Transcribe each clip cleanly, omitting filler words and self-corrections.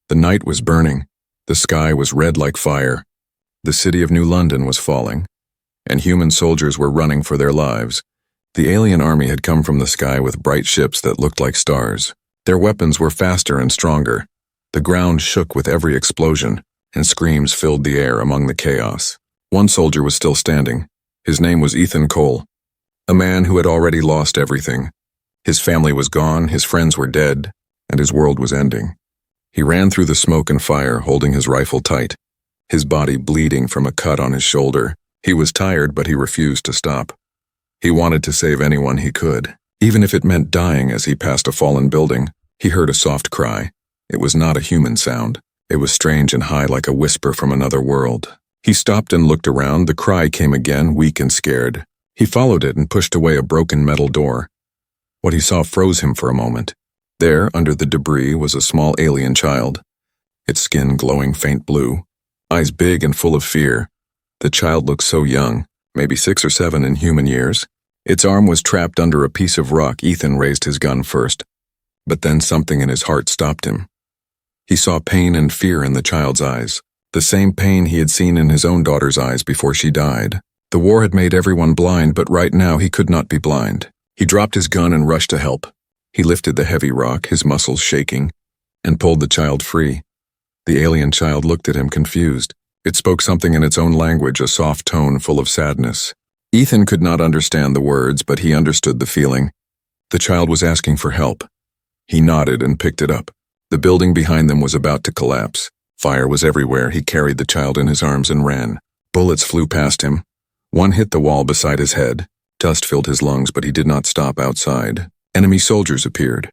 The night was burning. The sky was red like fire. The city of New London was falling, and human soldiers were running for their lives. The alien army had come from the sky with bright ships that looked like stars. Their weapons were faster and stronger. The ground shook with every explosion, and screams filled the air among the chaos. One soldier was still standing. His name was Ethan Cole, a man who had already lost everything. His family was gone, his friends were dead, and his world was ending. He ran through the smoke and fire, holding his rifle tight, his body bleeding from a cut on his shoulder. He was tired, but he refused to stop. He wanted to save anyone he could, even if it meant dying. As he passed a fallen building, he heard a soft cry. It was not a human sound. It was strange and high, like a whisper from another world. He stopped and looked around. The cry came again, weak and scared. He followed it and pushed away a broken metal door. What he saw froze him for a moment. There, under the debris, was a small alien child, its skin glowing faint blue, eyes big and full of fear. The child looked so young, maybe 6 or 7 in human years. Its arm was trapped under a piece of rock. Ethan raised his gun first, but then something in his heart stopped him. He saw pain and fear in the child's eyes, the same pain he had seen in his own daughter's eyes before she died. The war had made everyone blind, but right now he could not be blind. He dropped his gun and rushed to help. He lifted the heavy rock, his muscles shaking, and pulled the child free. The alien child looked at him confused. It spoke something in its own language, a soft tone full of sadness. Ethan could not understand the words, but he understood the feeling. The child was asking for help. He nodded and picked it up. The building behind them was about to collapse. Fire was everywhere. He carried the child in his arms and ran. Bullets flew past him. One hit the wall beside his head. Dust filled his lungs, but he did not stop outside. Enemy soldiers appeared.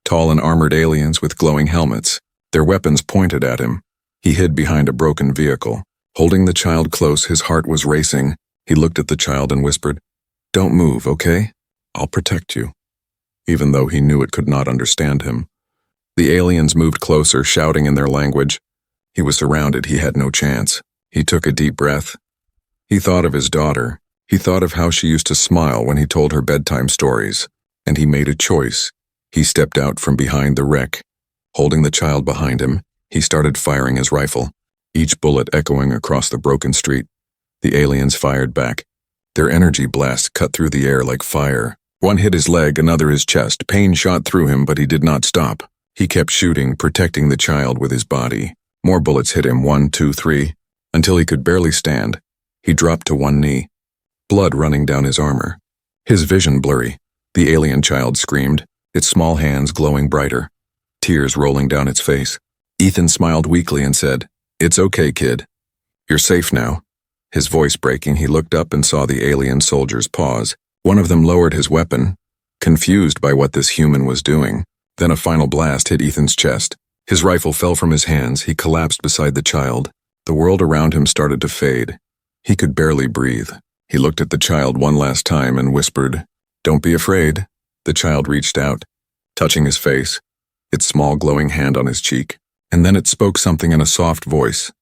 Tall and armored aliens with glowing helmets. Their weapons pointed at him. He hid behind a broken vehicle. Holding the child close, his heart was racing. He looked at the child and whispered, "Don't move, okay? I'll protect you." Even though he knew it could not understand him. The aliens moved closer, shouting in their language. He was surrounded. He had no chance. He took a deep breath. He thought of his daughter. He thought of how she used to smile when he told her bedtime stories. And he made a choice. He stepped out from behind the wreck. Holding the child behind him, he started firing his rifle, each bullet echoing across the broken street. The aliens fired back. Their energy blasts cut through the air like fire. One hit his leg, another his chest. Pain shot through him, but he did not stop. He kept shooting, protecting the child with his body. More bullets hit him, 1, 2, 3, until he could barely stand. He dropped to one knee, blood running down his armor. His vision blurry. The alien child screamed, its small hands glowing brighter, tears rolling down its face. Ethan smiled weakly and said, "It's okay, kid. You're safe now." His voice breaking, he looked up and saw the alien soldiers pause. One of them lowered his weapon, confused by what this human was doing. Then a final blast hit Ethan's chest. His rifle fell from his hands. He collapsed beside the child. The world around him started to fade. He could barely breathe. He looked at the child one last time and whispered, "Don't be afraid." The child reached out, touching his face, its small glowing hand on his cheek, and then it spoke something in a soft voice,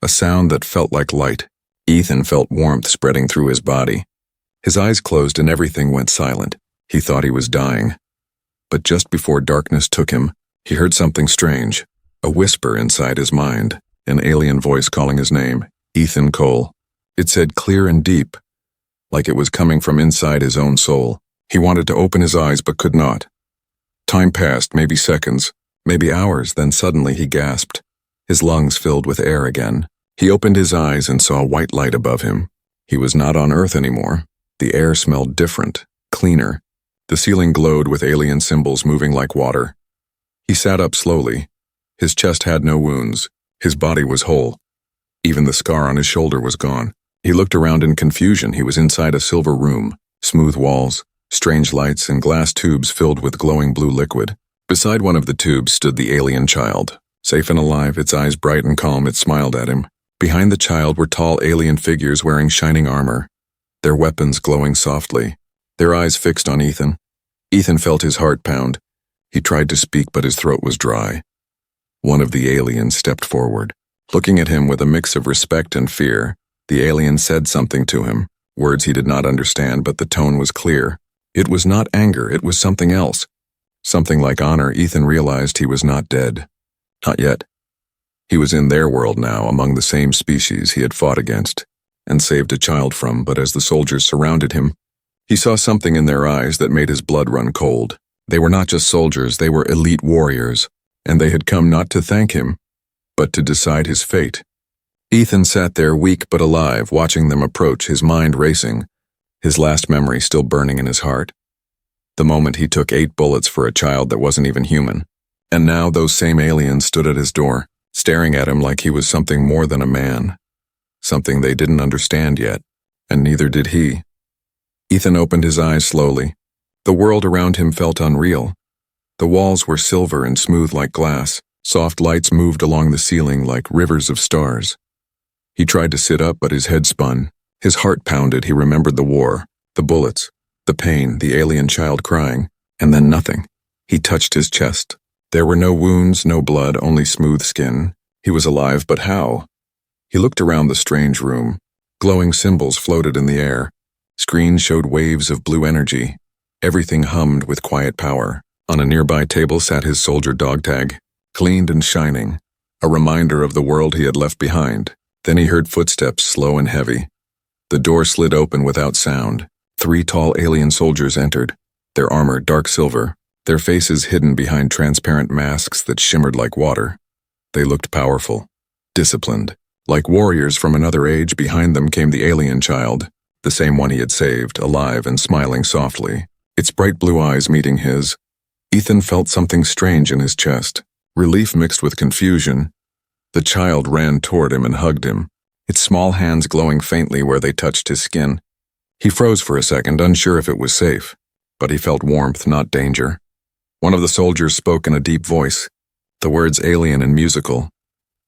a sound that felt like light. Ethan felt warmth spreading through his body. His eyes closed and everything went silent. He thought he was dying. But just before darkness took him, he heard something strange, a whisper inside his mind, an alien voice calling his name, Ethan Cole. It said clear and deep, like it was coming from inside his own soul. He wanted to open his eyes but could not. Time passed, maybe seconds, maybe hours, then suddenly he gasped. His lungs filled with air again. He opened his eyes and saw a white light above him. He was not on Earth anymore. The air smelled different, cleaner. The ceiling glowed with alien symbols moving like water. He sat up slowly. His chest had no wounds. His body was whole. Even the scar on his shoulder was gone. He looked around in confusion. He was inside a silver room, smooth walls, strange lights, and glass tubes filled with glowing blue liquid. Beside one of the tubes stood the alien child. Safe and alive, its eyes bright and calm, it smiled at him. Behind the child were tall alien figures wearing shining armor, their weapons glowing softly, their eyes fixed on Ethan. Ethan felt his heart pound. He tried to speak, but his throat was dry. One of the aliens stepped forward. Looking at him with a mix of respect and fear, the alien said something to him, words he did not understand, but the tone was clear. It was not anger, it was something else. Something like honor. Ethan realized he was not dead. Not yet. He was in their world now, among the same species he had fought against and saved a child from, but as the soldiers surrounded him, he saw something in their eyes that made his blood run cold. They were not just soldiers, they were elite warriors, and they had come not to thank him, but to decide his fate. Ethan sat there weak but alive, watching them approach, his mind racing, his last memory still burning in his heart. The moment he took 8 bullets for a child that wasn't even human. And now those same aliens stood at his door, staring at him like he was something more than a man. Something they didn't understand yet, and neither did he. Ethan opened his eyes slowly. The world around him felt unreal. The walls were silver and smooth like glass. Soft lights moved along the ceiling like rivers of stars. He tried to sit up, but his head spun. His heart pounded. He remembered the war, the bullets, the pain, the alien child crying, and then nothing. He touched his chest. There were no wounds, no blood, only smooth skin. He was alive, but how? He looked around the strange room. Glowing symbols floated in the air. Screens showed waves of blue energy. Everything hummed with quiet power. On a nearby table sat his soldier dog tag, cleaned and shining, a reminder of the world he had left behind. Then he heard footsteps, slow and heavy. The door slid open without sound. 3 tall alien soldiers entered, their armor dark silver, their faces hidden behind transparent masks that shimmered like water. They looked powerful, disciplined. Like warriors from another age, behind them came the alien child, the same one he had saved, alive and smiling softly, its bright blue eyes meeting his. Ethan felt something strange in his chest, relief mixed with confusion. The child ran toward him and hugged him, its small hands glowing faintly where they touched his skin. He froze for a second, unsure if it was safe, but he felt warmth, not danger. One of the soldiers spoke in a deep voice, the words alien and musical.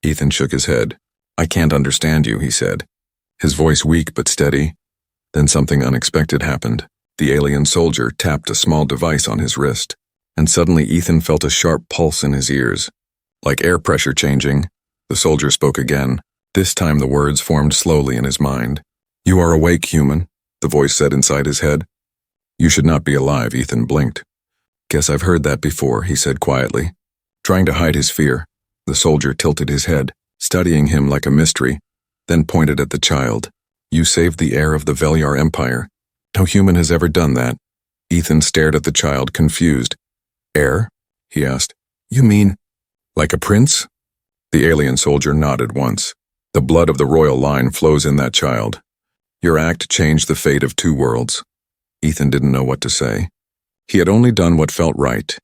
Ethan shook his head. "I can't understand you," he said, his voice weak but steady. Then something unexpected happened. The alien soldier tapped a small device on his wrist, and suddenly Ethan felt a sharp pulse in his ears. Like air pressure changing, the soldier spoke again. This time the words formed slowly in his mind. "You are awake, human," the voice said inside his head. "You should not be alive," Ethan blinked. "Guess I've heard that before," he said quietly. Trying to hide his fear, the soldier tilted his head, studying him like a mystery, then pointed at the child. "You saved the heir of the Velyar Empire. No human has ever done that." Ethan stared at the child, confused. "Heir?" he asked. "You mean, like a prince?" The alien soldier nodded once. "The blood of the royal line flows in that child. Your act changed the fate of 2 worlds." Ethan didn't know what to say. He had only done what felt right.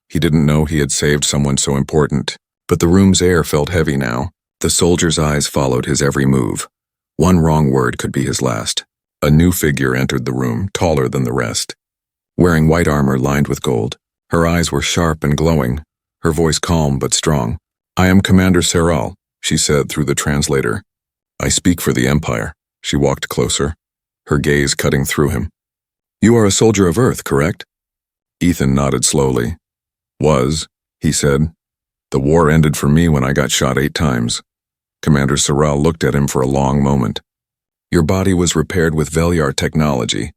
He didn't know he had saved someone so important, but the room's air felt heavy now. The soldier's eyes followed his every move. One wrong word could be his last. A new figure entered the room, taller than the rest, wearing white armor lined with gold. Her eyes were sharp and glowing, her voice calm but strong. "I am Commander Seral," she said through the translator. "I speak for the Empire." She walked closer, her gaze cutting through him. "You are a soldier of Earth, correct?" Ethan nodded slowly. "Was," he said. "The war ended for me when I got shot 8 times. Commander Seral looked at him for a long moment. "Your body was repaired with Velyar technology.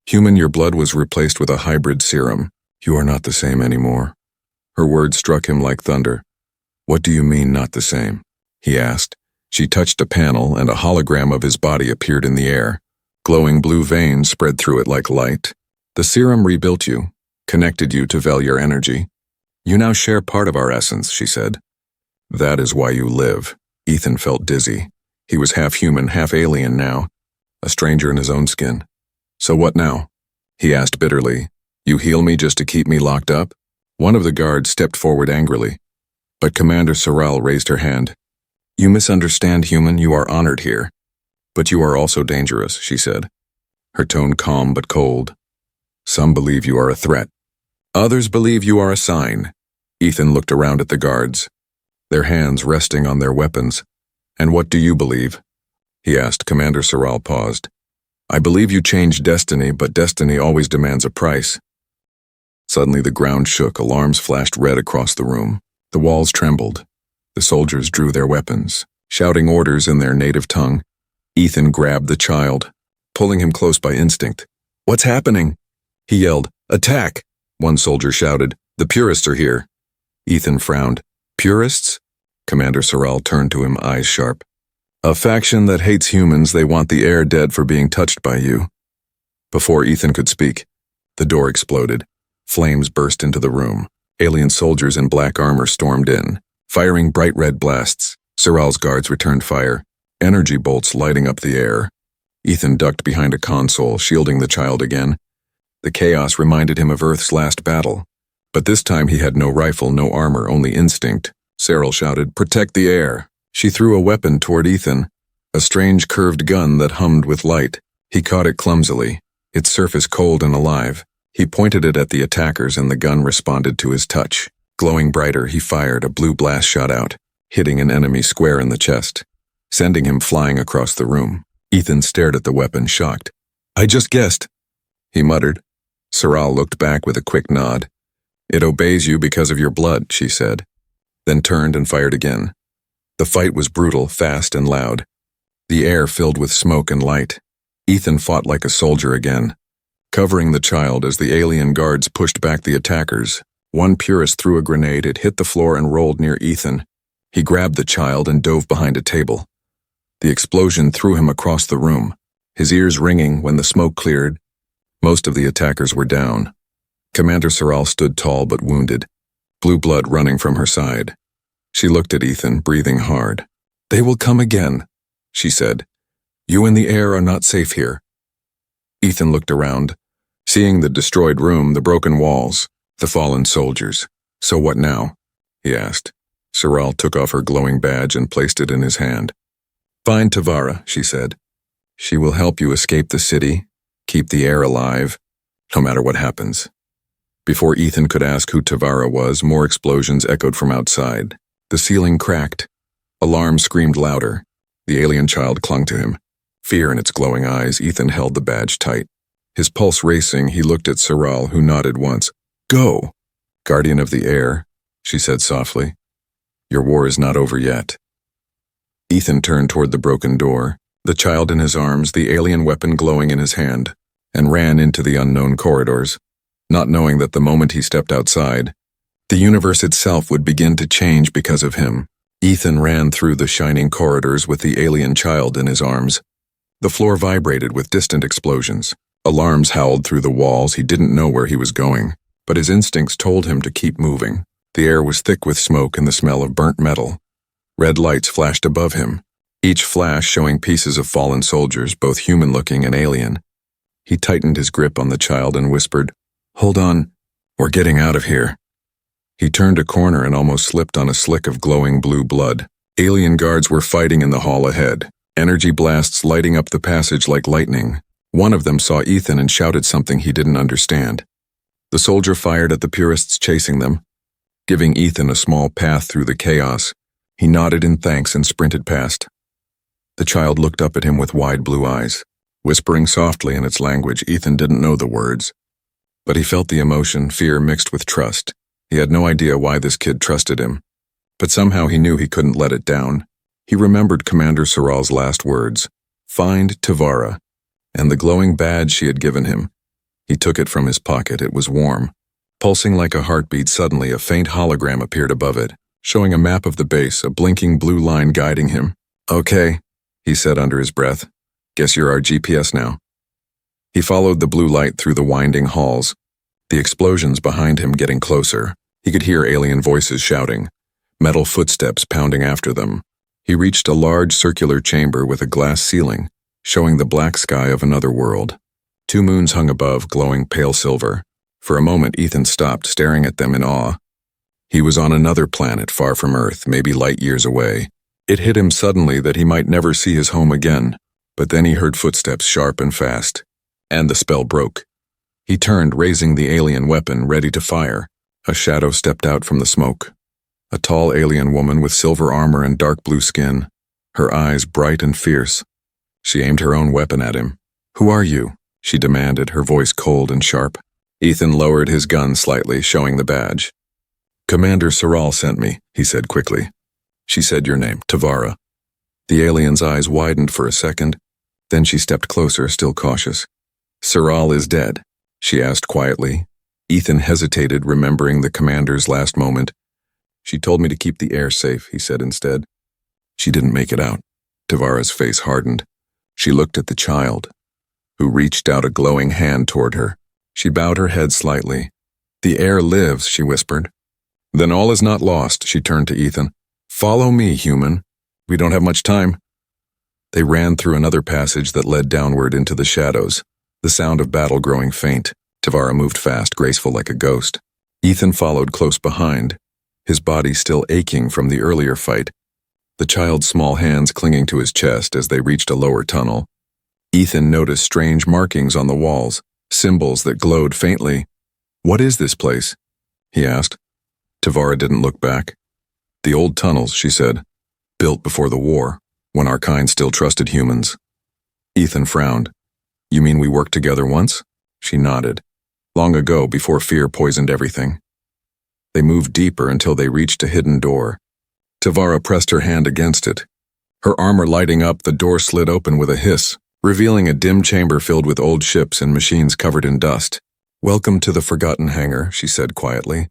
Human, your blood was replaced with a hybrid serum. You are not the same anymore." Her words struck him like thunder. "What do you mean, not the same?" he asked. She touched a panel, and a hologram of his body appeared in the air. Glowing blue veins spread through it like light. "The serum rebuilt you, connected you to Velyar energy. You now share part of our essence," she said. "That is why you live." Ethan felt dizzy. He was half human, half alien now, a stranger in his own skin. "So what now?" he asked bitterly. "You heal me just to keep me locked up?" One of the guards stepped forward angrily, but Commander Seral raised her hand. "You misunderstand, human. You are honored here. But you are also dangerous," she said, her tone calm but cold. "Some believe you are a threat. Others believe you are a sign." Ethan looked around at the guards, their hands resting on their weapons. "And what do you believe?" he asked. Commander Seral paused. "I believe you changed destiny, but destiny always demands a price." Suddenly the ground shook, alarms flashed red across the room. The walls trembled. The soldiers drew their weapons, shouting orders in their native tongue. Ethan grabbed the child, pulling him close by instinct. "What's happening?" he yelled. "Attack!" One soldier shouted. "The purists are here." Ethan frowned. Purists? Commander Sorrel turned to him, eyes sharp. A faction that hates humans, they want the air dead for being touched by you. Before Ethan could speak, the door exploded. Flames burst into the room. Alien soldiers in black armor stormed in, firing bright red blasts. Sorrel's guards returned fire, energy bolts lighting up the air. Ethan ducked behind a console, shielding the child again. The chaos reminded him of Earth's last battle. But this time he had no rifle, no armor, only instinct. Sorrel shouted, "Protect the air!" She threw a weapon toward Ethan, a strange curved gun that hummed with light. He caught it clumsily, its surface cold and alive. He pointed it at the attackers and the gun responded to his touch. Glowing brighter, he fired. A blue blast shot out, hitting an enemy square in the chest, sending him flying across the room. Ethan stared at the weapon, shocked. "I just guessed," he muttered. Sorrel looked back with a quick nod. "It obeys you because of your blood," she said, then turned and fired again. The fight was brutal, fast and loud. The air filled with smoke and light. Ethan fought like a soldier again, covering the child as the alien guards pushed back the attackers. One purist threw a grenade, it hit the floor and rolled near Ethan. He grabbed the child and dove behind a table. The explosion threw him across the room, his ears ringing when the smoke cleared. Most of the attackers were down. Commander Sorrel stood tall but wounded, blue blood running from her side. She looked at Ethan, breathing hard. "They will come again," she said. "You and the air are not safe here." Ethan looked around, seeing the destroyed room, the broken walls, the fallen soldiers. "So what now?" he asked. Sorrel took off her glowing badge and placed it in his hand. "Find Tavara," she said. "She will help you escape the city, keep the air alive, no matter what happens." Before Ethan could ask who Tavara was, more explosions echoed from outside. The ceiling cracked. Alarms screamed louder. The alien child clung to him. Fear in its glowing eyes, Ethan held the badge tight. His pulse racing, he looked at Sorrel, who nodded once. "Go!" "Guardian of the air," she said softly. "Your war is not over yet." Ethan turned toward the broken door, the child in his arms, the alien weapon glowing in his hand, and ran into the unknown corridors, not knowing that the moment he stepped outside, the universe itself would begin to change because of him. Ethan ran through the shining corridors with the alien child in his arms. The floor vibrated with distant explosions. Alarms howled through the walls. He didn't know where he was going, but his instincts told him to keep moving. The air was thick with smoke and the smell of burnt metal. Red lights flashed above him, each flash showing pieces of fallen soldiers, both human-looking and alien. He tightened his grip on the child and whispered, "Hold on, we're getting out of here." He turned a corner and almost slipped on a slick of glowing blue blood. Alien guards were fighting in the hall ahead, energy blasts lighting up the passage like lightning. One of them saw Ethan and shouted something he didn't understand. The soldier fired at the purists chasing them, giving Ethan a small path through the chaos. He nodded in thanks and sprinted past. The child looked up at him with wide blue eyes, whispering softly in its language. Ethan didn't know the words, but he felt the emotion, fear mixed with trust. He had no idea why this kid trusted him, but somehow he knew he couldn't let it down. He remembered Commander Sorrel's last words, "Find Tavara," and the glowing badge she had given him. He took it from his pocket. It was warm. Pulsing like a heartbeat, suddenly a faint hologram appeared above it, showing a map of the base, a blinking blue line guiding him. "Okay," he said under his breath. "Guess you're our GPS now." He followed the blue light through the winding halls, the explosions behind him getting closer. He could hear alien voices shouting, metal footsteps pounding after them. He reached a large circular chamber with a glass ceiling, showing the black sky of another world. 2 moons hung above, glowing pale silver. For a moment, Ethan stopped, staring at them in awe. He was on another planet far from Earth, maybe light years away. It hit him suddenly that he might never see his home again, but then he heard footsteps sharp and fast, and the spell broke. He turned, raising the alien weapon, ready to fire. A shadow stepped out from the smoke. A tall alien woman with silver armor and dark blue skin, her eyes bright and fierce. She aimed her own weapon at him. "Who are you?" she demanded, her voice cold and sharp. Ethan lowered his gun slightly, showing the badge. "Commander Sorrel sent me," he said quickly. "She said your name, Tavara." The alien's eyes widened for a second, then she stepped closer, still cautious. "Sorrel is dead?" she asked quietly. Ethan hesitated, remembering the commander's last moment. She told me to keep the air safe, he said instead. She didn't make it out. Tavara's face hardened. She looked at the child, who reached out a glowing hand toward her. She bowed her head slightly. The air lives, she whispered. Then all is not lost, she turned to Ethan. Follow me, human. We don't have much time. They ran through another passage that led downward into the shadows, the sound of battle growing faint. Tavara moved fast, graceful like a ghost. Ethan followed close behind, his body still aching from the earlier fight, the child's small hands clinging to his chest as they reached a lower tunnel. Ethan noticed strange markings on the walls, symbols that glowed faintly. What is this place? He asked. Tavara didn't look back. The old tunnels, she said, built before the war, when our kind still trusted humans. Ethan frowned. You mean we worked together once? She nodded. Long ago, before fear poisoned everything. They moved deeper until they reached a hidden door. Tavara pressed her hand against it. Her armor lighting up, the door slid open with a hiss, revealing a dim chamber filled with old ships and machines covered in dust. Welcome to the Forgotten Hangar, she said quietly.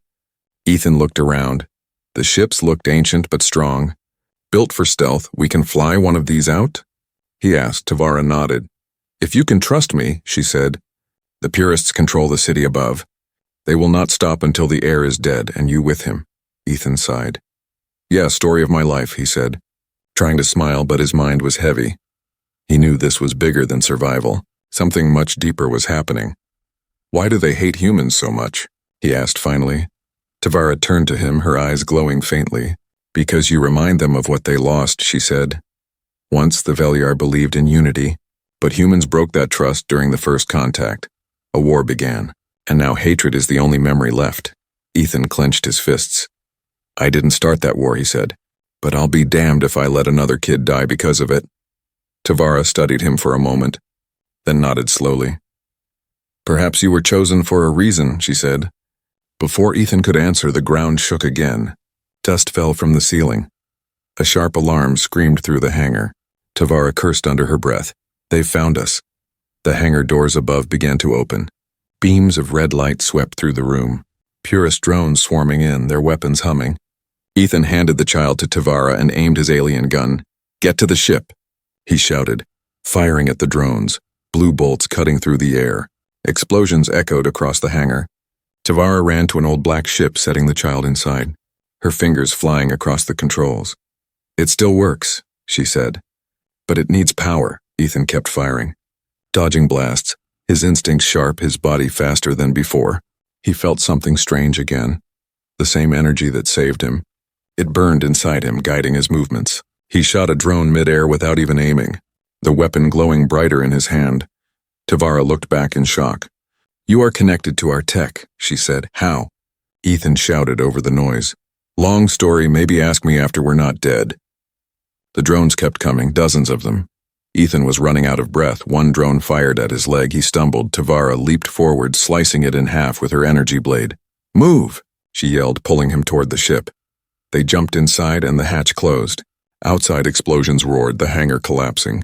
Ethan looked around. The ships looked ancient but strong. Built for stealth, we can fly one of these out? He asked. Tavara nodded. If you can trust me, she said. The purists control the city above. They will not stop until the heir is dead, and you with him. Ethan sighed. Yeah, story of my life, he said, trying to smile, but his mind was heavy. He knew this was bigger than survival. Something much deeper was happening. Why do they hate humans so much? He asked finally. Tavara turned to him, her eyes glowing faintly. Because you remind them of what they lost, she said. Once the Veliar believed in unity, but humans broke that trust during the first contact. A war began, and now hatred is the only memory left. Ethan clenched his fists. I didn't start that war, he said, but I'll be damned if I let another kid die because of it. Tavara studied him for a moment, then nodded slowly. Perhaps you were chosen for a reason, she said. Before Ethan could answer, the ground shook again. Dust fell from the ceiling. A sharp alarm screamed through the hangar. Tavara cursed under her breath. They've found us. The hangar doors above began to open. Beams of red light swept through the room. Purist drones swarming in, their weapons humming. Ethan handed the child to Tavara and aimed his alien gun. Get to the ship, he shouted, firing at the drones, blue bolts cutting through the air. Explosions echoed across the hangar. Tavara ran to an old black ship, setting the child inside, her fingers flying across the controls. It still works, she said. But it needs power, Ethan kept firing. Dodging blasts, his instincts sharp, his body faster than before. He felt something strange again. The same energy that saved him. It burned inside him, guiding his movements. He shot a drone midair without even aiming, the weapon glowing brighter in his hand. Tavara looked back in shock. You are connected to our tech, she said. How? Ethan shouted over the noise. Long story, maybe ask me after we're not dead. The drones kept coming, dozens of them. Ethan was running out of breath. One drone fired at his leg. He stumbled. Tavara leaped forward, slicing it in half with her energy blade. Move, she yelled, pulling him toward the ship. They jumped inside and the hatch closed. Outside, explosions roared, the hangar collapsing.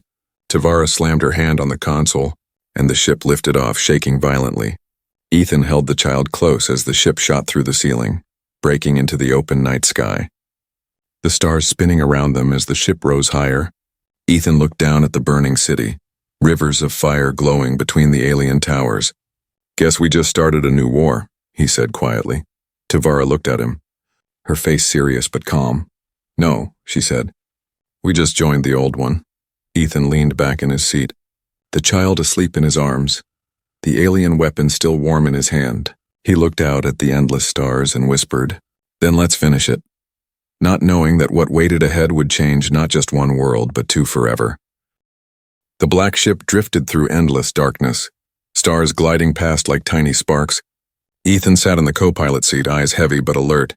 Tavara slammed her hand on the console, and the ship lifted off, shaking violently. Ethan held the child close as the ship shot through the ceiling, breaking into the open night sky. The stars spinning around them as the ship rose higher. Ethan looked down at the burning city, rivers of fire glowing between the alien towers. Guess we just started a new war, he said quietly. Tavara looked at him, her face serious but calm. No, she said. We just joined the old one. Ethan leaned back in his seat, the child asleep in his arms, the alien weapon still warm in his hand. He looked out at the endless stars and whispered, Then let's finish it. Not knowing that what waited ahead would change not just one world, but two forever. The black ship drifted through endless darkness, stars gliding past like tiny sparks. Ethan sat in the co-pilot seat, eyes heavy but alert.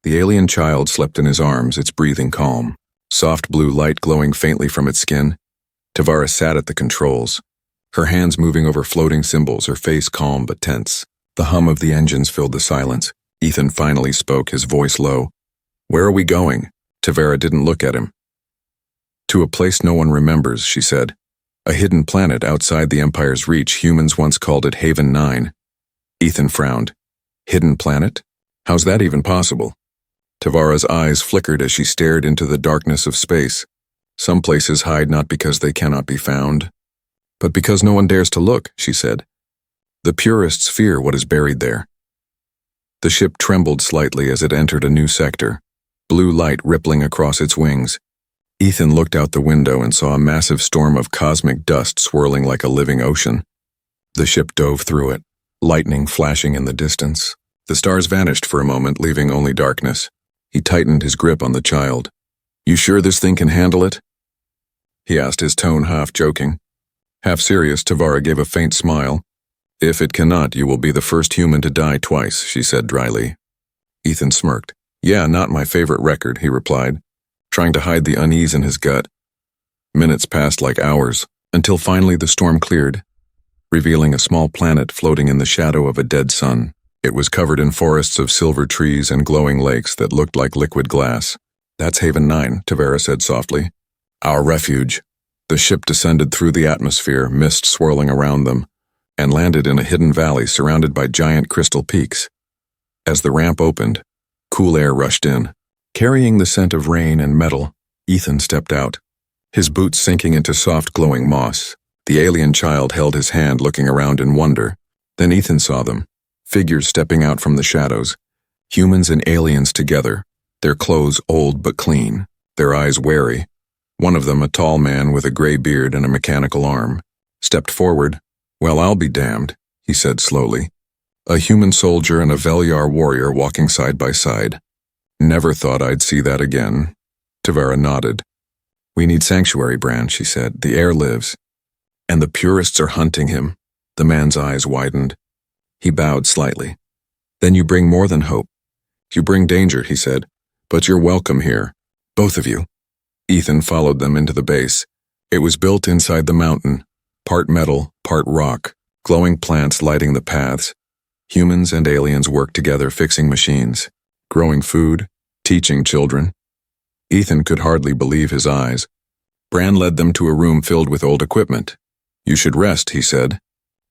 The alien child slept in his arms, its breathing calm, soft blue light glowing faintly from its skin. Tavara sat at the controls, her hands moving over floating symbols, her face calm but tense. The hum of the engines filled the silence. Ethan finally spoke, his voice low. Where are we going? Tavara didn't look at him. To a place no one remembers, she said. A hidden planet outside the Empire's reach. Humans once called it Haven 9. Ethan frowned. Hidden planet? How's that even possible? Tavara's eyes flickered as she stared into the darkness of space. Some places hide not because they cannot be found, but because no one dares to look, she said. The purists fear what is buried there. The ship trembled slightly as it entered a new sector, blue light rippling across its wings. Ethan looked out the window and saw a massive storm of cosmic dust swirling like a living ocean. The ship dove through it, lightning flashing in the distance. The stars vanished for a moment, leaving only darkness. He tightened his grip on the child. "You sure this thing can handle it?" he asked, his tone half joking. Half serious, Tavara gave a faint smile. "If it cannot, you will be the first human to die twice," she said dryly. Ethan smirked. "Yeah, not my favorite record," he replied, trying to hide the unease in his gut. Minutes passed like hours, until finally the storm cleared, revealing a small planet floating in the shadow of a dead sun. It was covered in forests of silver trees and glowing lakes that looked like liquid glass. "That's Haven 9, Tavara said softly. "Our refuge." The ship descended through the atmosphere, mist swirling around them, and landed in a hidden valley surrounded by giant crystal peaks. As the ramp opened, cool air rushed in. Carrying the scent of rain and metal, Ethan stepped out, his boots sinking into soft glowing moss. The alien child held his hand, looking around in wonder. Then Ethan saw them, figures stepping out from the shadows, humans and aliens together, their clothes old but clean, their eyes wary. One of them, a tall man with a gray beard and a mechanical arm, stepped forward. "Well, I'll be damned," he said slowly. "A human soldier and a Velyar warrior walking side by side. Never thought I'd see that again." Tavara nodded. "We need sanctuary, Bran," she said. "The air lives. And the purists are hunting him." The man's eyes widened. He bowed slightly. "Then you bring more than hope. You bring danger," he said. "But you're welcome here. Both of you." Ethan followed them into the base. It was built inside the mountain, part metal, part rock, glowing plants lighting the paths. Humans and aliens worked together fixing machines, growing food, teaching children. Ethan could hardly believe his eyes. Bran led them to a room filled with old equipment. "You should rest," he said.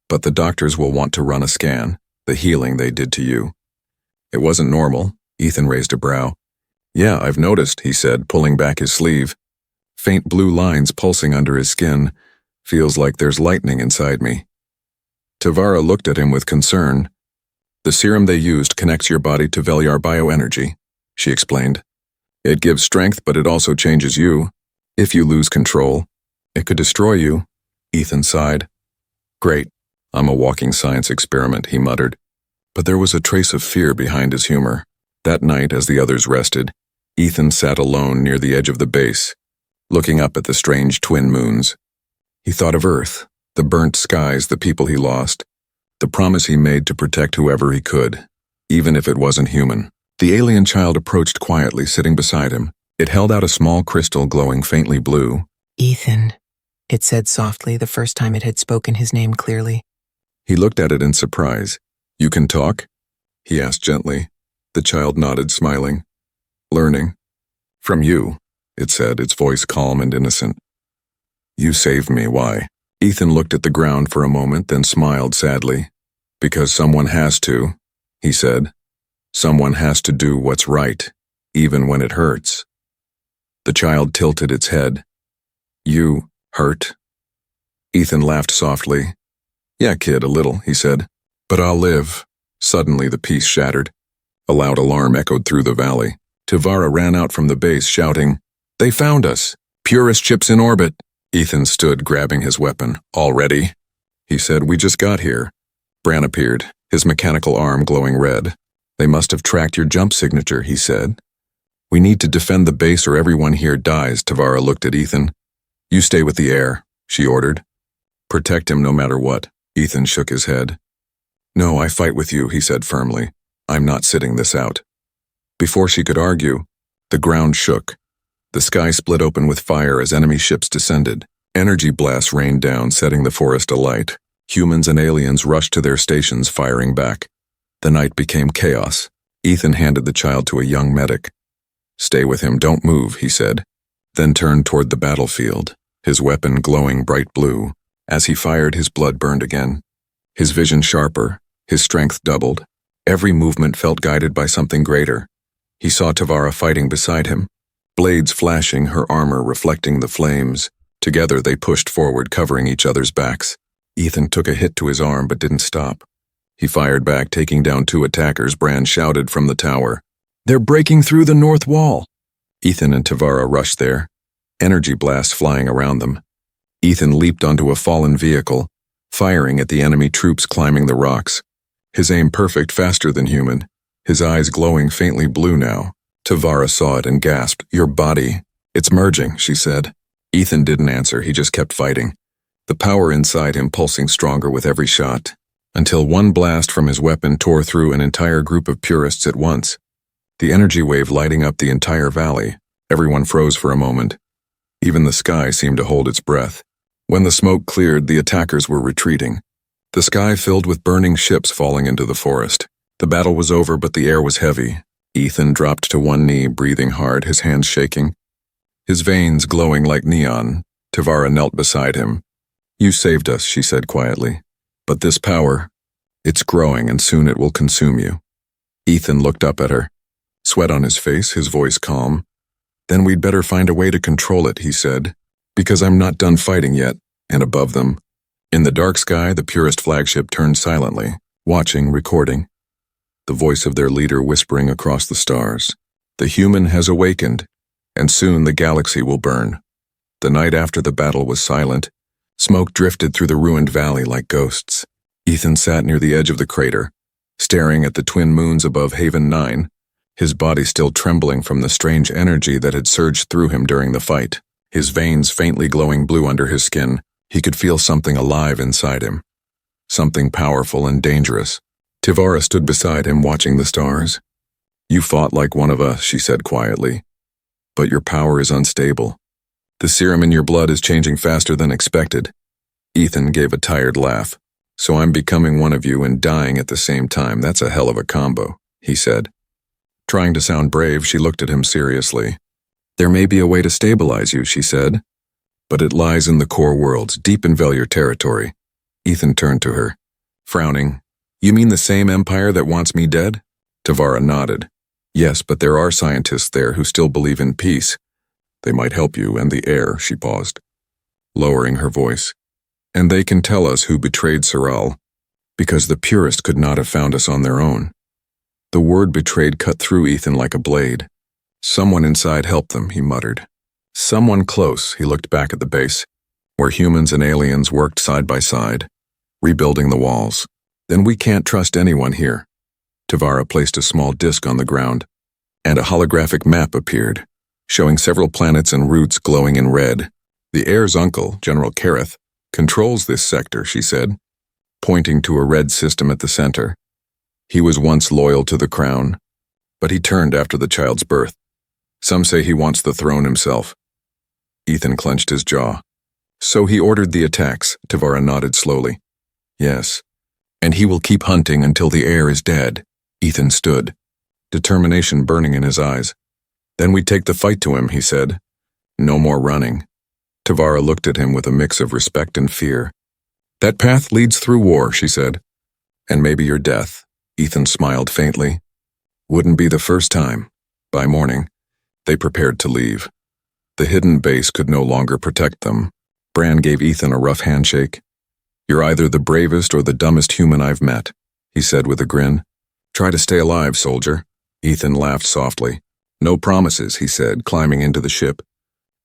"But the doctors will want to run a scan, the healing they did to you." It wasn't normal. Ethan raised a brow. "Yeah, I've noticed," he said, pulling back his sleeve. "Faint blue lines pulsing under his skin. Feels like there's lightning inside me." Tavara looked at him with concern. "The serum they used connects your body to Velyar bioenergy," she explained. "It gives strength, but it also changes you. If you lose control, it could destroy you." Ethan sighed. "Great. I'm a walking science experiment," he muttered. But there was a trace of fear behind his humor. That night, as the others rested, Ethan sat alone near the edge of the base, looking up at the strange twin moons. He thought of Earth, the burnt skies, the people he lost, the promise he made to protect whoever he could, even if it wasn't human. The alien child approached quietly, sitting beside him. It held out a small crystal glowing faintly blue. "Ethan," it said softly the first time it had spoken his name clearly. He looked at it in surprise. "You can talk?" he asked gently. The child nodded, smiling. "Learning. From you," it said, its voice calm and innocent. "You saved me. Why?" Ethan looked at the ground for a moment, then smiled sadly. "Because someone has to," he said. "Someone has to do what's right, even when it hurts." The child tilted its head. "You hurt?" Ethan laughed softly. "Yeah, kid, a little," he said. "But I'll live." Suddenly the peace shattered. A loud alarm echoed through the valley. Tavara ran out from the base, shouting, "They found us! Purist ships in orbit!" Ethan stood, grabbing his weapon. "Already?" he said. "We just got here." Bran appeared, his mechanical arm glowing red. "They must have tracked your jump signature," he said. "We need to defend the base or everyone here dies." Tavara looked at Ethan. "You stay with the air," she ordered. "Protect him no matter what." Ethan shook his head. "No, I fight with you," he said firmly. "I'm not sitting this out." Before she could argue, the ground shook. The sky split open with fire as enemy ships descended. Energy blasts rained down, setting the forest alight. Humans and aliens rushed to their stations, firing back. The night became chaos. Ethan handed the child to a young medic. "Stay with him, don't move," he said, then turned toward the battlefield, his weapon glowing bright blue. As he fired, his blood burned again. His vision sharper, his strength doubled. Every movement felt guided by something greater. He saw Tavara fighting beside him, blades flashing, her armor reflecting the flames. Together they pushed forward, covering each other's backs. Ethan took a hit to his arm but didn't stop. He fired back, taking down 2 attackers. Bran shouted from the tower, "They're breaking through the north wall!" Ethan and Tavara rushed there, energy blasts flying around them. Ethan leaped onto a fallen vehicle, firing at the enemy troops climbing the rocks. His aim perfect, faster than human, his eyes glowing faintly blue now. Tavara saw it and gasped, "Your body, it's merging," she said. Ethan didn't answer, he just kept fighting, the power inside him pulsing stronger with every shot, until one blast from his weapon tore through an entire group of purists at once. The energy wave lighting up the entire valley. Everyone froze for a moment. Even the sky seemed to hold its breath. When the smoke cleared, the attackers were retreating. The sky filled with burning ships falling into the forest. The battle was over, but the air was heavy. Ethan dropped to one knee, breathing hard, his hands shaking, his veins glowing like neon. Tavara knelt beside him. "You saved us," she said quietly. "But this power, it's growing and soon it will consume you." Ethan looked up at her, sweat on his face, his voice calm. "Then we'd better find a way to control it," he said, "because I'm not done fighting yet." And above them, in the dark sky, the Purist flagship turned silently, watching, recording. The voice of their leader whispering across the stars. "The human has awakened, and soon the galaxy will burn." The night after the battle was silent. Smoke drifted through the ruined valley like ghosts. Ethan sat near the edge of the crater, staring at the twin moons above Haven 9, his body still trembling from the strange energy that had surged through him during the fight. His veins faintly glowing blue under his skin. He could feel something alive inside him. Something powerful and dangerous. Tavara stood beside him, watching the stars. "You fought like one of us," she said quietly. "But your power is unstable. The serum in your blood is changing faster than expected." Ethan gave a tired laugh. "So I'm becoming one of you and dying at the same time. That's a hell of a combo," he said. Trying to sound brave, she looked at him seriously. "There may be a way to stabilize you," she said. "But it lies in the core worlds, deep in Velier territory." Ethan turned to her, frowning. "You mean the same empire that wants me dead?" Tavara nodded. "Yes, but there are scientists there who still believe in peace. They might help you and the heir," she paused, lowering her voice. "And they can tell us who betrayed Soral, because the Purist could not have found us on their own." The word betrayed cut through Ethan like a blade. "Someone inside helped them," he muttered. "Someone close." He looked back at the base, where humans and aliens worked side by side, rebuilding the walls. "Then we can't trust anyone here." Tavara placed a small disc on the ground, and a holographic map appeared, showing several planets and routes glowing in red. "The heir's uncle, General Kareth, controls this sector," she said, pointing to a red system at the center. "He was once loyal to the crown, but he turned after the child's birth. Some say he wants the throne himself." Ethan clenched his jaw. "So he ordered the attacks," Tavara nodded slowly. "Yes. And he will keep hunting until the heir is dead." Ethan stood, determination burning in his eyes. "Then we take the fight to him," he said. "No more running." Tavara looked at him with a mix of respect and fear. "That path leads through war," she said. "And maybe your death." Ethan smiled faintly. "Wouldn't be the first time." By morning, they prepared to leave. The hidden base could no longer protect them. Bran gave Ethan a rough handshake. "You're either the bravest or the dumbest human I've met," he said with a grin. "Try to stay alive, soldier." Ethan laughed softly. "No promises," he said, climbing into the ship.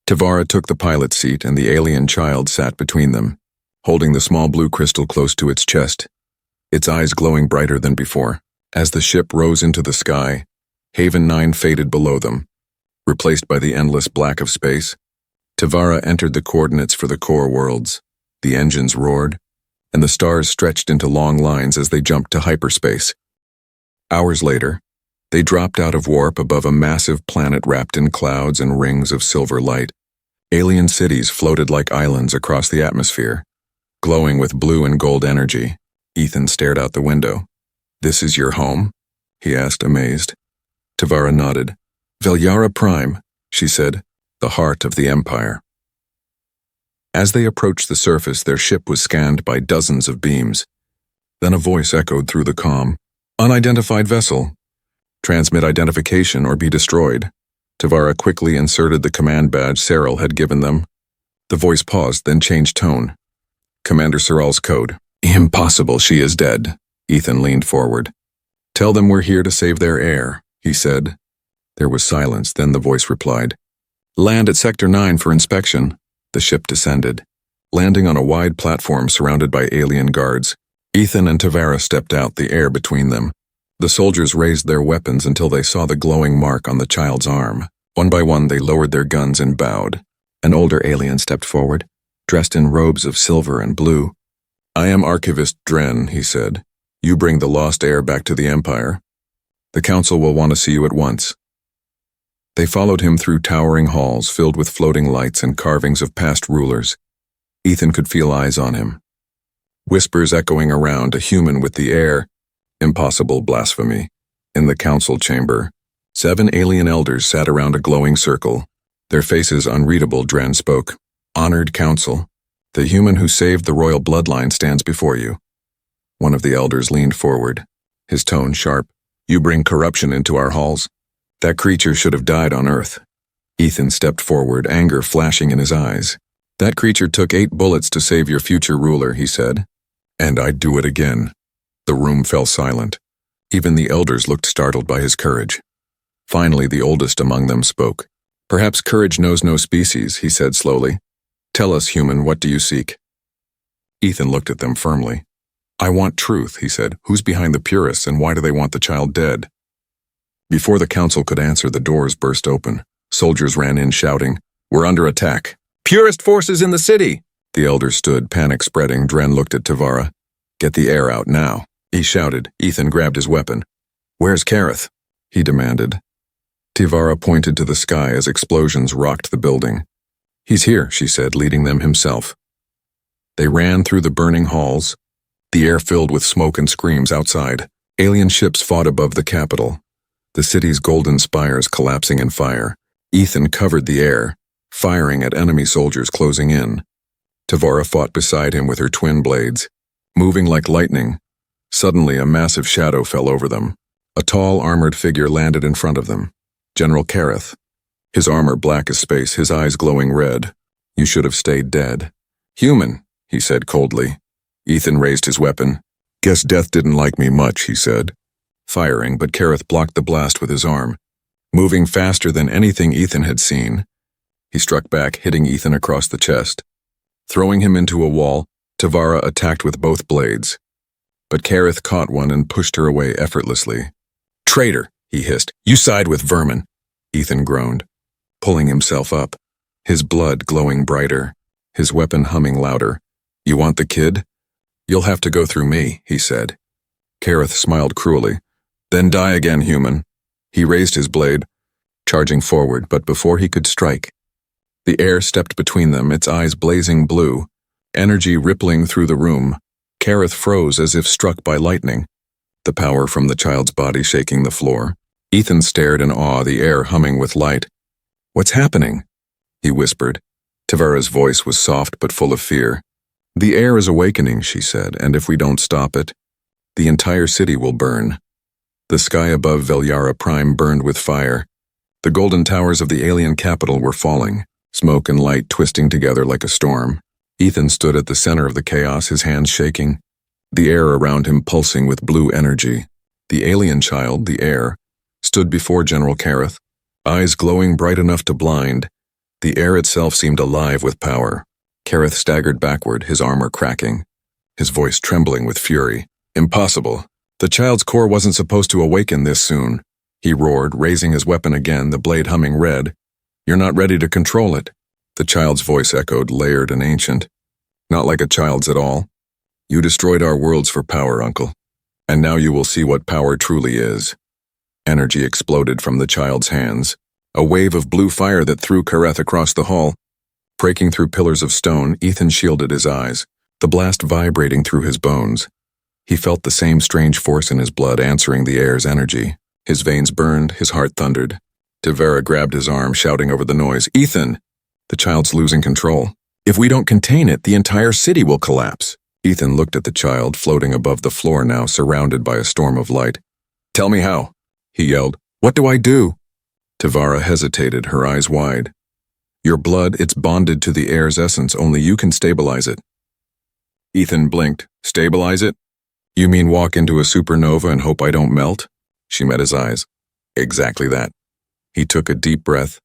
Tavara took the pilot's seat and the alien child sat between them, holding the small blue crystal close to its chest, its eyes glowing brighter than before. As the ship rose into the sky, Haven 9 faded below them, replaced by the endless black of space. Tavara entered the coordinates for the core worlds. The engines roared, and the stars stretched into long lines as they jumped to hyperspace. Hours later, they dropped out of warp above a massive planet wrapped in clouds and rings of silver light. Alien cities floated like islands across the atmosphere, glowing with blue and gold energy. Ethan stared out the window. "This is your home?" he asked, amazed. Tavara nodded. "Veliara Prime," she said, "the heart of the Empire." As they approached the surface, their ship was scanned by dozens of beams. Then a voice echoed through the comm. "Unidentified vessel. Transmit identification or be destroyed. Tavara quickly inserted the command badge Cyril had given them. The voice paused, then changed tone. Commander Cyril's code. Impossible, she is dead. Ethan leaned forward. Tell them we're here to save their heir, he said. There was silence, then the voice replied. Land at Sector 9 for inspection. The ship descended, landing on a wide platform surrounded by alien guards. Ethan and Tavara stepped out, the air between them. The soldiers raised their weapons until they saw the glowing mark on the child's arm. One by one, they lowered their guns and bowed. An older alien stepped forward, dressed in robes of silver and blue. I am Archivist Dren, he said. You bring the lost heir back to the Empire. The Council will want to see you at once. They followed him through towering halls filled with floating lights and carvings of past rulers. Ethan could feel eyes on him. Whispers echoing around, a human with the heir. Impossible blasphemy. In the council chamber, 7 alien elders sat around a glowing circle. Their faces unreadable, Dren spoke. Honored council, the human who saved the royal bloodline stands before you. One of the elders leaned forward, his tone sharp. You bring corruption into our halls. That creature should have died on Earth. Ethan stepped forward, anger flashing in his eyes. That creature took 8 bullets to save your future ruler, he said. And I'd do it again. The room fell silent. Even the elders looked startled by his courage. Finally, the oldest among them spoke. Perhaps courage knows no species, he said slowly. Tell us, human, what do you seek? Ethan looked at them firmly. I want truth, he said. Who's behind the purists and why do they want the child dead? Before the council could answer, the doors burst open. Soldiers ran in shouting, We're under attack. Purist forces in the city! The elders stood, panic spreading. Dren looked at Tavara. Get the air out now, he shouted. Ethan grabbed his weapon. Where's Kareth? He demanded. Tavara pointed to the sky as explosions rocked the building. He's here, she said, leading them himself. They ran through the burning halls, the air filled with smoke and screams outside. Alien ships fought above the capital, the city's golden spires collapsing in fire. Ethan covered the air, firing at enemy soldiers closing in. Tavara fought beside him with her twin blades, moving like lightning. Suddenly, a massive shadow fell over them. A tall, armored figure landed in front of them. General Kareth. His armor black as space, his eyes glowing red. You should have stayed dead. Human, he said coldly. Ethan raised his weapon. Guess death didn't like me much, he said. Firing, but Kareth blocked the blast with his arm. Moving faster than anything Ethan had seen. He struck back, hitting Ethan across the chest. Throwing him into a wall, Tavara attacked with both blades. But Kareth caught one and pushed her away effortlessly. Traitor, he hissed. You side with vermin. Ethan groaned, pulling himself up, his blood glowing brighter, his weapon humming louder. You want the kid? You'll have to go through me, he said. Kareth smiled cruelly. Then die again, human. He raised his blade, charging forward, but before he could strike, the air stepped between them, its eyes blazing blue, energy rippling through the room. Kareth froze as if struck by lightning, the power from the child's body shaking the floor. Ethan stared in awe, the air humming with light. What's happening? He whispered. Tavara's voice was soft but full of fear. The air is awakening, she said, and if we don't stop it, the entire city will burn. The sky above Velyara Prime burned with fire. The golden towers of the alien capital were falling, smoke and light twisting together like a storm. Ethan stood at the center of the chaos, his hands shaking, the air around him pulsing with blue energy. The alien child, the heir, stood before General Kareth, eyes glowing bright enough to blind. The air itself seemed alive with power. Kareth staggered backward, his armor cracking, his voice trembling with fury. Impossible. The child's core wasn't supposed to awaken this soon. He roared, raising his weapon again, the blade humming red. You're not ready to control it. The child's voice echoed, layered and ancient. Not like a child's at all. You destroyed our worlds for power, Uncle. And now you will see what power truly is. Energy exploded from the child's hands, a wave of blue fire that threw Kareth across the hall. Breaking through pillars of stone, Ethan shielded his eyes, the blast vibrating through his bones. He felt the same strange force in his blood answering the air's energy. His veins burned, his heart thundered. Tavara grabbed his arm, shouting over the noise, Ethan! The child's losing control. If we don't contain it, the entire city will collapse. Ethan looked at the child, floating above the floor now, surrounded by a storm of light. Tell me how. he yelled. What do I do? Tavara hesitated, her eyes wide. Your blood, it's bonded to the air's essence, only you can stabilize it. Ethan blinked. Stabilize it? You mean walk into a supernova and hope I don't melt? She met his eyes. Exactly that. He took a deep breath,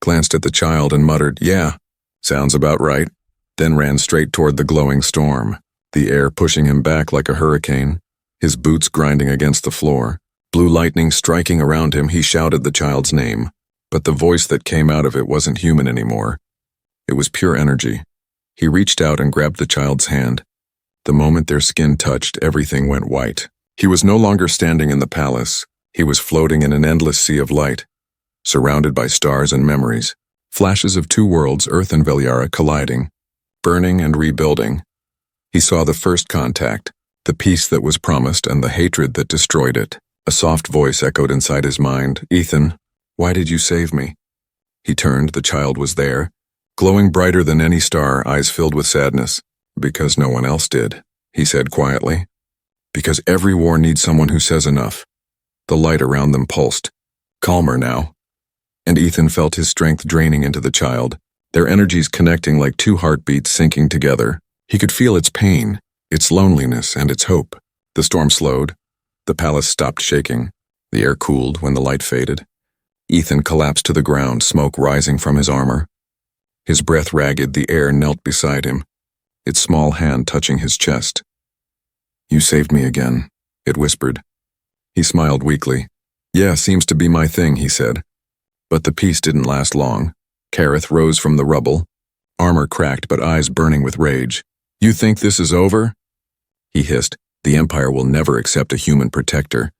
glanced at the child and muttered, yeah, sounds about right, then ran straight toward the glowing storm, the air pushing him back like a hurricane, his boots grinding against the floor. Blue lightning striking around him, he shouted the child's name, but the voice that came out of it wasn't human anymore. It was pure energy. He reached out and grabbed the child's hand. The moment their skin touched, everything went white. He was no longer standing in the palace. He was floating in an endless sea of light, surrounded by stars and memories, flashes of two worlds, Earth and Veliara, colliding, burning and rebuilding. He saw the first contact, the peace that was promised and the hatred that destroyed it. A soft voice echoed inside his mind, Ethan, why did you save me? He turned, the child was there, glowing brighter than any star, eyes filled with sadness. Because no one else did, he said quietly. Because every war needs someone who says enough. The light around them pulsed, calmer now. And Ethan felt his strength draining into the child, their energies connecting like two heartbeats sinking together. He could feel its pain, its loneliness, and its hope. The storm slowed. The palace stopped shaking. The air cooled when the light faded. Ethan collapsed to the ground, smoke rising from his armor. His breath ragged, the air knelt beside him, its small hand touching his chest. You saved me again, it whispered. He smiled weakly. Yeah, seems to be my thing, he said. But the peace didn't last long. Kareth rose from the rubble, armor cracked but eyes burning with rage. You think this is over? He hissed. The Empire will never accept a human protector.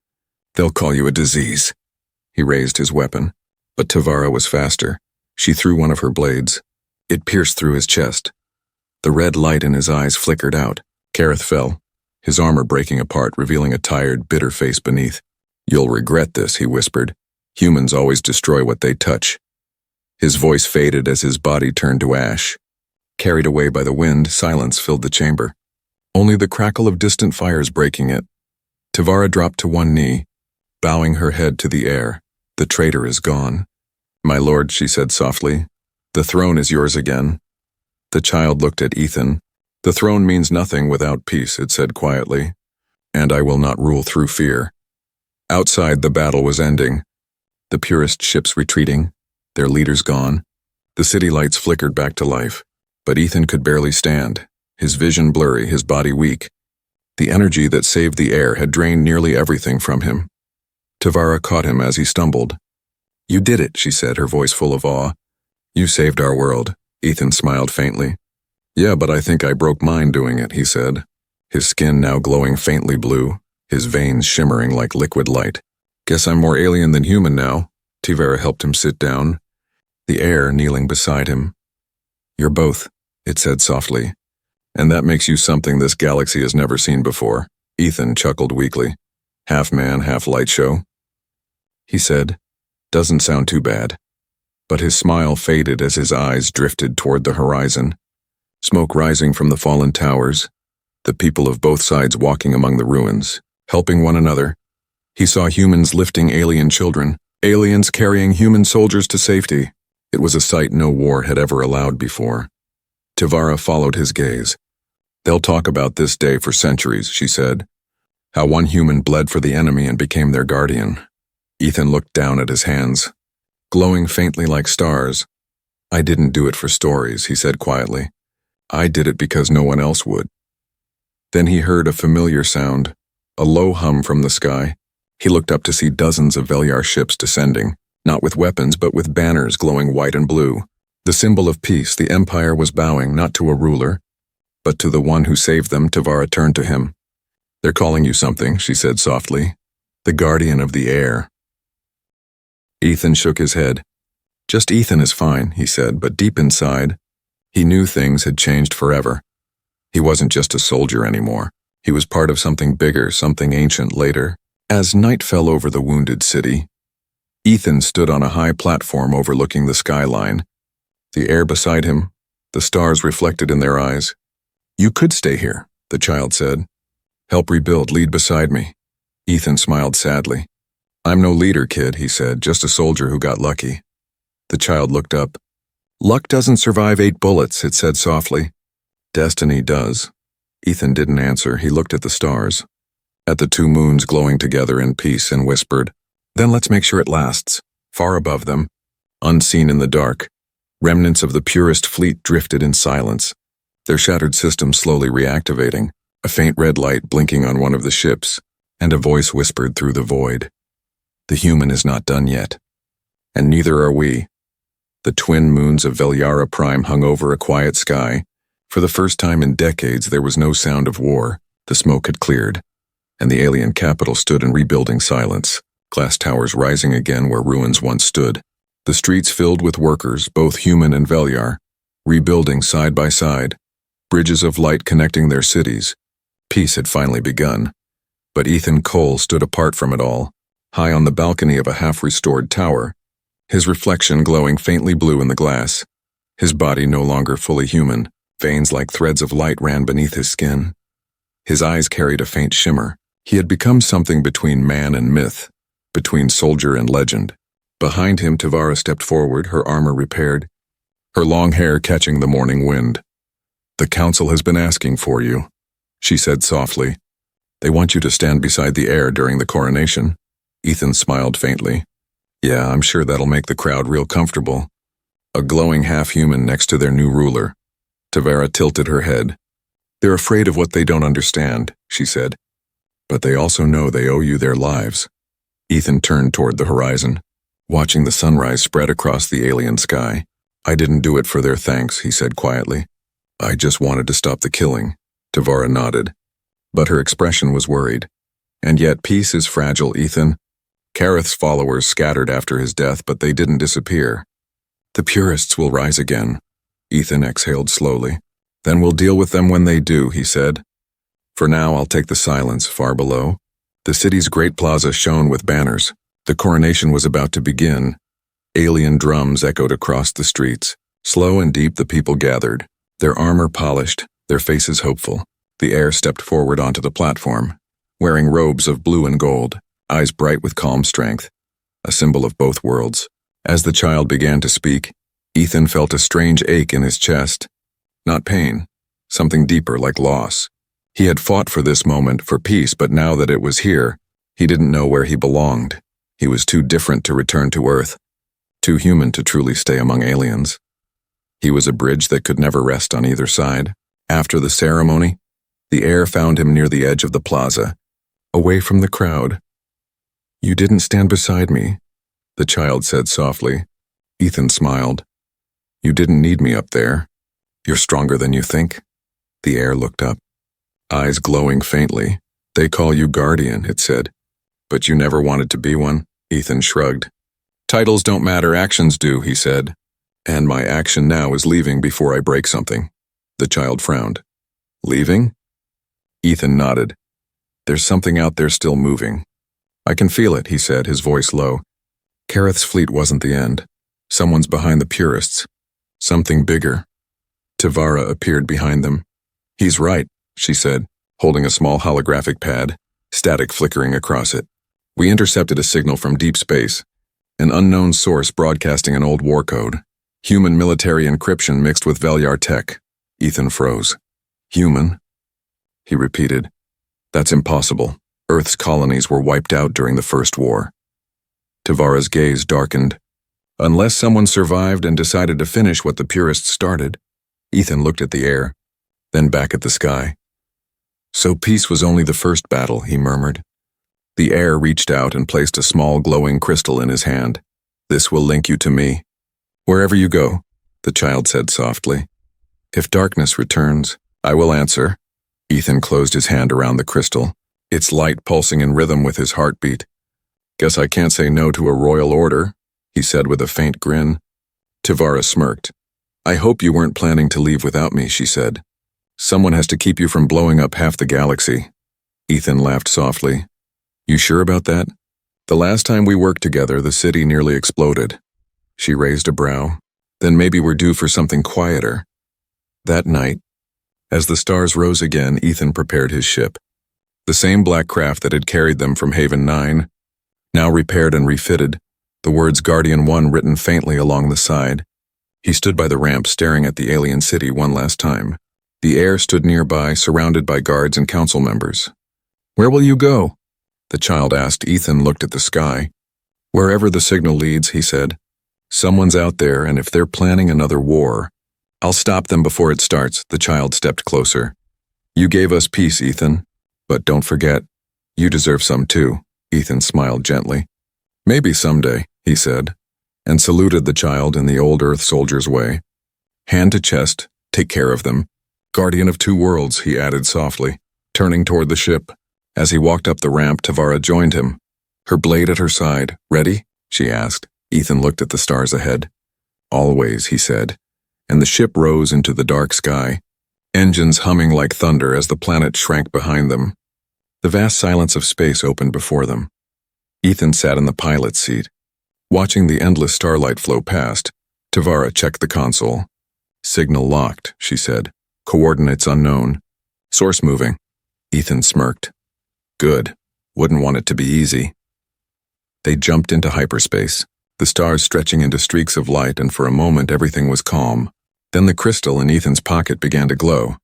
They'll call you a disease. He raised his weapon, but Tavara was faster. She threw one of her blades. It pierced through his chest. The red light in his eyes flickered out. Kareth fell, his armor breaking apart, revealing a tired, bitter face beneath. You'll regret this, he whispered. Humans always destroy what they touch. His voice faded as his body turned to ash. Carried away by the wind, silence filled the chamber. Only the crackle of distant fires breaking it. Tavara dropped to one knee, bowing her head to the air. The traitor is gone. My lord, she said softly, the throne is yours again. The child looked at Ethan. The throne means nothing without peace, it said quietly, and I will not rule through fear. Outside, the battle was ending. The purest ships retreating, their leaders gone. The city lights flickered back to life, but Ethan could barely stand, his vision blurry, his body weak. The energy that saved the air had drained nearly everything from him. Tavara caught him as he stumbled. You did it, she said, her voice full of awe. You saved our world. Ethan smiled faintly. Yeah, but I think I broke mine doing it, he said, his skin now glowing faintly blue, his veins shimmering like liquid light. Guess I'm more alien than human now. Tavara helped him sit down, the air kneeling beside him. You're both, it said softly, and that makes you something this galaxy has never seen before. Ethan chuckled weakly. Half man, half light show. He said, doesn't sound too bad. But his smile faded as his eyes drifted toward the horizon. Smoke rising from the fallen towers, the people of both sides walking among the ruins, helping one another. He saw humans lifting alien children, aliens carrying human soldiers to safety. It was a sight no war had ever allowed before. Tavara followed his gaze. They'll talk about this day for centuries, she said. How one human bled for the enemy and became their guardian. Ethan looked down at his hands, glowing faintly like stars. I didn't do it for stories, he said quietly. I did it because no one else would. Then he heard a familiar sound, a low hum from the sky. He looked up to see dozens of Veliar ships descending, not with weapons but with banners glowing white and blue. The symbol of peace, the Empire was bowing not to a ruler, but to the one who saved them. Tavara turned to him. They're calling you something, she said softly. The guardian of the air. Ethan shook his head. Just Ethan is fine, he said, but deep inside, he knew things had changed forever. He wasn't just a soldier anymore. He was part of something bigger, something ancient later. As night fell over the wounded city, Ethan stood on a high platform overlooking the skyline. The air beside him, the stars reflected in their eyes. You could stay here, the child said. Help rebuild, lead beside me. Ethan smiled sadly. I'm no leader, kid, he said, just a soldier who got lucky. The child looked up. Luck doesn't survive 8 bullets, it said softly. Destiny does. Ethan didn't answer. He looked at the stars, at the 2 moons glowing together in peace, and whispered, Then let's make sure it lasts. Far above them, unseen in the dark, remnants of the purest fleet drifted in silence, their shattered systems slowly reactivating, a faint red light blinking on one of the ships, and a voice whispered through the void. The human is not done yet. And neither are we. The twin moons of Velyara Prime hung over a quiet sky. For the first time in decades, there was no sound of war. The smoke had cleared, and the alien capital stood in rebuilding silence, glass towers rising again where ruins once stood. The streets filled with workers, both human and Velyar, rebuilding side by side, bridges of light connecting their cities. Peace had finally begun. But Ethan Cole stood apart from it all, high on the balcony of a half-restored tower, his reflection glowing faintly blue in the glass. His body no longer fully human, veins like threads of light ran beneath his skin. His eyes carried a faint shimmer. He had become something between man and myth, between soldier and legend. Behind him, Tavara stepped forward, her armor repaired, her long hair catching the morning wind. The council has been asking for you, she said softly. They want you to stand beside the heir during the coronation. Ethan smiled faintly. Yeah, I'm sure that'll make the crowd real comfortable. A glowing half-human next to their new ruler. Tavara tilted her head. They're afraid of what they don't understand, she said. But they also know they owe you their lives. Ethan turned toward the horizon, watching the sunrise spread across the alien sky. I didn't do it for their thanks, he said quietly. I just wanted to stop the killing. Tavara nodded. But her expression was worried. And yet peace is fragile, Ethan. Kareth's followers scattered after his death, but they didn't disappear. The purists will rise again. Ethan exhaled slowly. Then we'll deal with them when they do, he said. For now, I'll take the silence far below. The city's great plaza shone with banners. The coronation was about to begin. Alien drums echoed across the streets. Slow and deep the people gathered, their armor polished, their faces hopeful. The heir stepped forward onto the platform, wearing robes of blue and gold, eyes bright with calm strength, a symbol of both worlds. As the child began to speak, Ethan felt a strange ache in his chest. Not pain, something deeper like loss. He had fought for this moment, for peace, but now that it was here, he didn't know where he belonged. He was too different to return to Earth, too human to truly stay among aliens. He was a bridge that could never rest on either side. After the ceremony, the heir found him near the edge of the plaza, away from the crowd. You didn't stand beside me, the child said softly. Ethan smiled. You didn't need me up there. You're stronger than you think. The heir looked up, eyes glowing faintly. They call you guardian, it said. But you never wanted to be one, Ethan shrugged. Titles don't matter, actions do, he said. And my action now is leaving before I break something. The child frowned. Leaving? Ethan nodded. There's something out there still moving. I can feel it, he said, his voice low. Kareth's fleet wasn't the end. Someone's behind the purists. Something bigger. Tavara appeared behind them. He's right, she said, holding a small holographic pad, static flickering across it. We intercepted a signal from deep space, an unknown source broadcasting an old war code. Human military encryption mixed with Velyar tech. Ethan froze. Human? He repeated. That's impossible. Earth's colonies were wiped out during the First War. Tavara's gaze darkened. Unless someone survived and decided to finish what the purists started. Ethan looked at the air, then back at the sky. So peace was only the first battle, he murmured. The heir reached out and placed a small glowing crystal in his hand. This will link you to me. Wherever you go, the child said softly. If darkness returns, I will answer. Ethan closed his hand around the crystal, its light pulsing in rhythm with his heartbeat. Guess I can't say no to a royal order, he said with a faint grin. Tavara smirked. I hope you weren't planning to leave without me, she said. Someone has to keep you from blowing up half the galaxy. Ethan laughed softly. You sure about that? The last time we worked together, the city nearly exploded. She raised a brow. Then maybe we're due for something quieter. That night, as the stars rose again, Ethan prepared his ship. The same black craft that had carried them from Haven 9, now repaired and refitted, the words Guardian 1 written faintly along the side. He stood by the ramp staring at the alien city one last time. The heir stood nearby, surrounded by guards and council members. "Where will you go?" the child asked. Ethan looked at the sky. "Wherever the signal leads," he said. "Someone's out there, and if they're planning another war, I'll stop them before it starts." The child stepped closer. "You gave us peace, Ethan. But don't forget, you deserve some too." Ethan smiled gently. "Maybe someday," he said, and saluted the child in the old Earth soldier's way. "Hand to chest, take care of them. Guardian of two worlds," he added softly, turning toward the ship. As he walked up the ramp, Tavara joined him, her blade at her side. "Ready?" she asked. Ethan looked at the stars ahead. "Always," he said, and the ship rose into the dark sky, engines humming like thunder as the planet shrank behind them. The vast silence of space opened before them. Ethan sat in the pilot's seat. Watching the endless starlight flow past, Tavara checked the console. "Signal locked," she said. "Coordinates unknown. Source moving." Ethan smirked. "Good. Wouldn't want it to be easy." They jumped into hyperspace, the stars stretching into streaks of light, and for a moment everything was calm. Then the crystal in Ethan's pocket began to glow.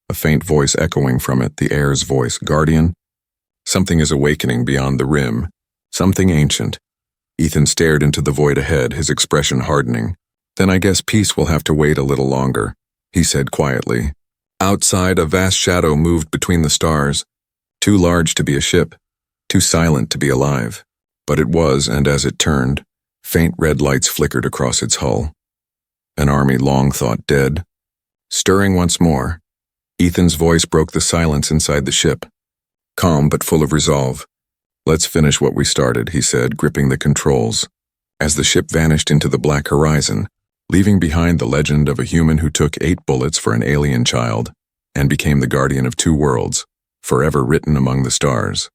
A faint voice echoing from it, the heir's voice. "Guardian? Something is awakening beyond the rim. Something ancient." Ethan stared into the void ahead, his expression hardening. "Then I guess peace will have to wait a little longer," he said quietly. Outside, a vast shadow moved between the stars, too large to be a ship, too silent to be alive. But it was, and as it turned, faint red lights flickered across its hull. An army long thought dead. Stirring once more, Ethan's voice broke the silence inside the ship. Calm but full of resolve. "Let's finish what we started," he said, gripping the controls. As the ship vanished into the black horizon, leaving behind the legend of a human who took 8 bullets for an alien child and became the guardian of 2 worlds, forever written among the stars.